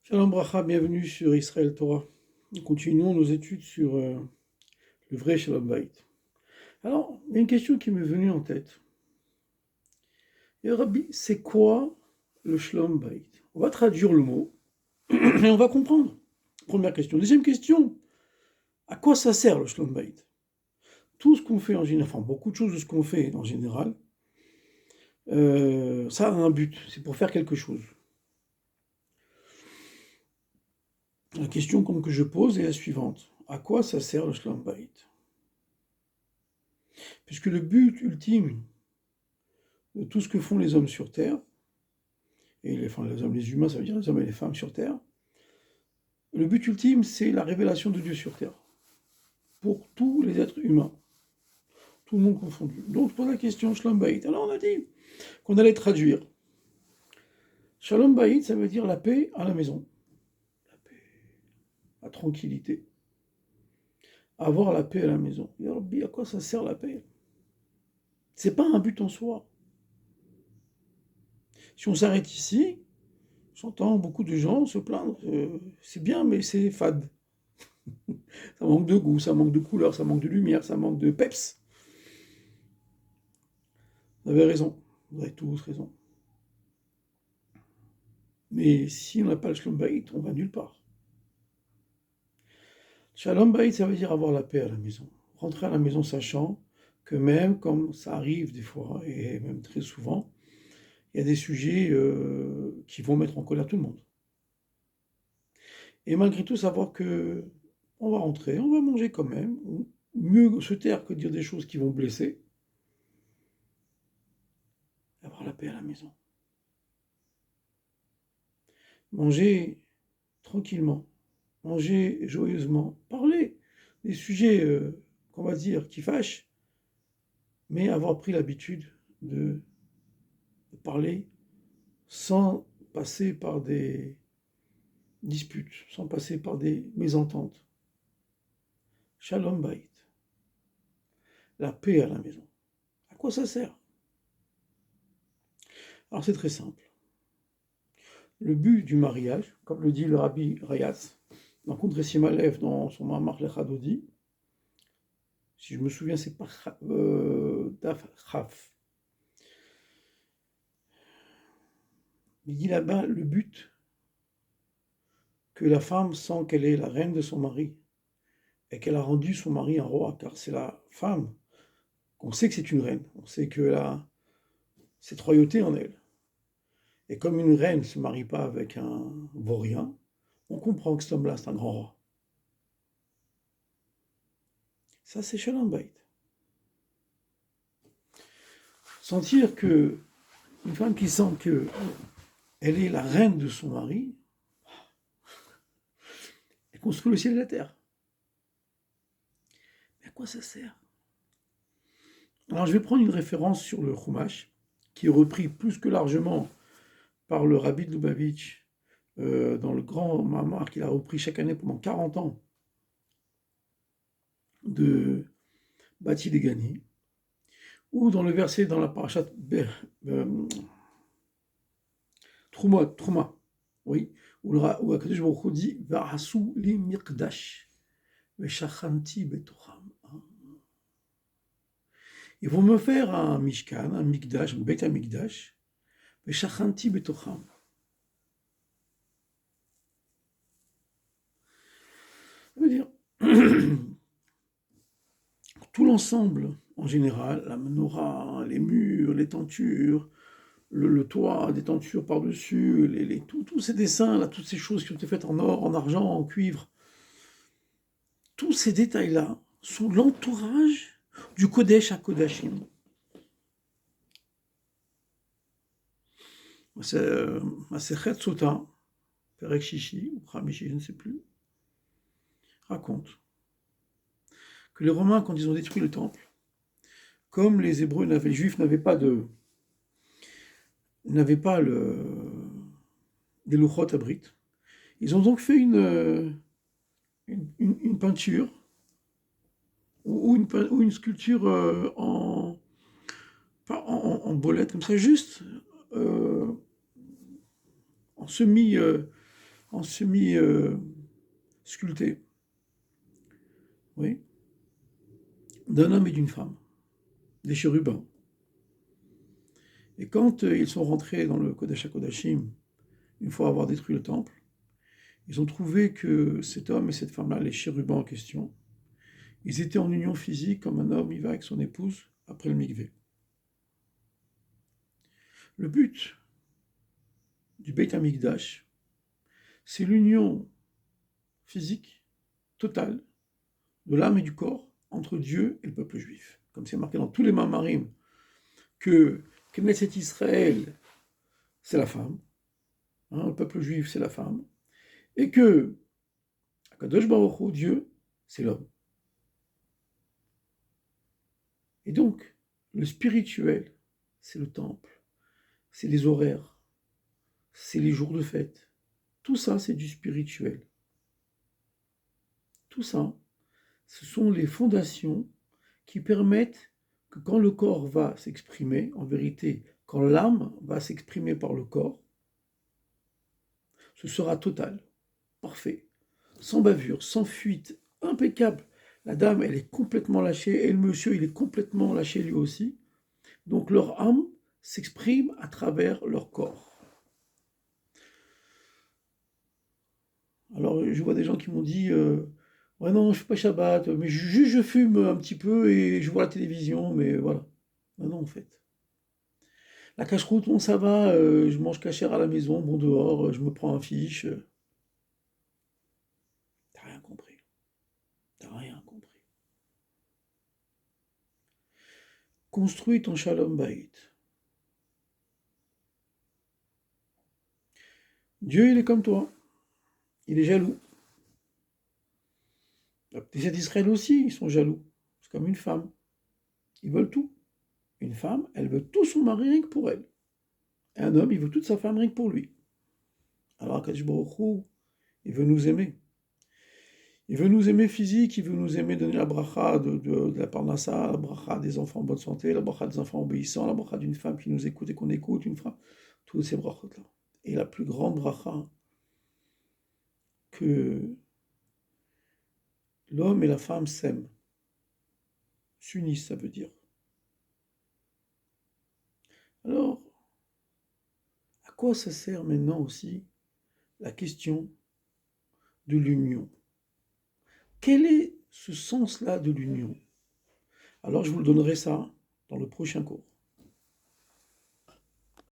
Shalom Bracha, bienvenue sur Israël Torah. Nous continuons nos études sur le vrai Shalom Bayit. Alors, il y a une question qui m'est venue en tête. Et Rabbi, c'est quoi le Shalom Bayit? On va traduire le mot et on va comprendre. Première question. Deuxième question, à quoi ça sert le Shalom Bayit? Tout ce qu'on fait en général, enfin beaucoup de choses de ce qu'on fait en général, ça a un but, c'est pour faire quelque chose. La question que je pose est la suivante. À quoi ça sert le Shalom Bayit? Puisque le but ultime de tout ce que font les hommes sur Terre, et les hommes, les humains, ça veut dire les hommes et les femmes sur Terre, le but ultime, c'est la révélation de Dieu sur Terre, pour tous les êtres humains, tout le monde confondu. Donc je pose la question, Shalom Bayit. Alors on a dit qu'on allait traduire. Shalom Bayit, ça veut dire la paix à la maison, la paix, la tranquillité. Avoir la paix à la maison. Et alors, à quoi ça sert la paix? C'est pas un but en soi. Si on s'arrête ici, j'entends beaucoup de gens se plaindre, c'est bien, mais c'est fade. Ça manque de goût, ça manque de couleur, ça manque de lumière, ça manque de peps. Vous avez raison, vous avez tous raison. Mais si on n'a pas le Shalom Bayit, on va nulle part. Shalom Bayit, ça veut dire avoir la paix à la maison. Rentrer à la maison sachant que même comme ça arrive des fois, et même très souvent, il y a des sujets qui vont mettre en colère tout le monde. Et malgré tout, savoir que on va rentrer, on va manger quand même, mieux se taire que dire des choses qui vont blesser, avoir la paix à la maison. Manger tranquillement, manger joyeusement, parler des sujets qu'on va dire qui fâchent, mais avoir pris l'habitude de parler sans passer par des disputes, sans passer par des mésententes. Shalom Bayit, la paix à la maison. À quoi ça sert? Alors c'est très simple. Le but du mariage, comme le dit le Rabbi Rayatz, dans Kundresim Aleph, dans son Mamar Lechadodi, si je me souviens, c'est pas Daf Chaf. Il dit là-bas le but que la femme sent qu'elle est la reine de son mari et qu'elle a rendu son mari un roi, car c'est la femme qu'on sait que c'est une reine, on sait qu'elle a cette royauté en elle. Et comme une reine ne se marie pas avec un vaurien, on comprend que cet homme-là, c'est un grand roi. Ça, c'est Shalom Bayit. Sentir que une femme qui sent que elle est la reine de son mari, elle construit le ciel et la terre. Mais à quoi ça sert? Alors je vais prendre une référence sur le Chumash, qui est repris plus que largement par le Rabbi de Lubavitch dans le grand Mamar qu'il a repris chaque année pendant 40 ans de Bati Degani, ou dans le verset dans la parashat Trouma, oui, où Akadosh Baruch Hu dit Va'asu li miqdash ve'shachanti betocham. Ils vont me faire un mishkan, un mikdash, un beit hamikdash, ve'shachanti betocham. Ça veut dire tout l'ensemble en général, la menorah, les murs, les tentures, le toit, des tentures par-dessus, tous ces dessins, là, toutes ces choses qui ont été faites en or, en argent, en cuivre, tous ces détails-là sont l'entourage du Kodesh à Kodashim. C'est Masechet Sota, Perek Shishi, ou Khamishi, je ne sais plus, raconte que les Romains, quand ils ont détruit le temple, comme les Hébreux, les Juifs n'avaient pas des Luchot Abrit, ils ont donc fait une peinture ou une sculpture en bolette, comme ça, juste en semi en semi-sculpté, oui, d'un homme et d'une femme, des chérubins. Et quand ils sont rentrés dans le Kodesh HaKodashim, une fois avoir détruit le temple, ils ont trouvé que cet homme et cette femme-là, les chérubins en question, ils étaient en union physique comme un homme y va avec son épouse après le mikvé. Le but du Beit HaMikdash, c'est l'union physique totale de l'âme et du corps entre Dieu et le peuple juif. Comme c'est marqué dans tous les Mamarim que Knesset Israël, c'est la femme, hein, le peuple juif, c'est la femme, et que Akadosh Baruch Hu, Dieu, c'est l'homme. Et donc, le spirituel, c'est le temple, c'est les horaires, c'est les jours de fête. Tout ça, c'est du spirituel. Tout ça, ce sont les fondations qui permettent que quand le corps va s'exprimer, en vérité, quand l'âme va s'exprimer par le corps, ce sera total, parfait, sans bavure, sans fuite, impeccable. La dame, elle est complètement lâchée, et le monsieur, il est complètement lâché lui aussi. Donc leur âme s'exprime à travers leur corps. Alors je vois des gens qui m'ont dit ouais non, je fais pas Shabbat, mais juste je fume un petit peu et je vois la télévision, mais voilà. Non, non, en fait. La cache-croûte, bon ça va, je mange cachère à la maison, bon dehors, je me prends un fiche. T'as rien compris. T'as rien compris. Construis ton shalom bayit. Dieu, il est comme toi. Il est jaloux. Les Israël aussi, ils sont jaloux. C'est comme une femme. Ils veulent tout. Une femme, elle veut tout son mari rien que pour elle. Et un homme, il veut toute sa femme rien que pour lui. Alors Akadosh Baruch Hu, il veut nous aimer. Il veut nous aimer physique, il veut nous aimer donner la bracha de la parnassa, la bracha des enfants en bonne santé, la bracha des enfants obéissants, la bracha d'une femme qui nous écoute et qu'on écoute, une femme, toutes ces brachot-là. Et la plus grande bracha que l'homme et la femme s'aiment, s'unissent, ça veut dire. Alors, à quoi ça sert maintenant aussi la question de l'union? Quel est ce sens-là de l'union? Alors je vous le donnerai ça dans le prochain cours.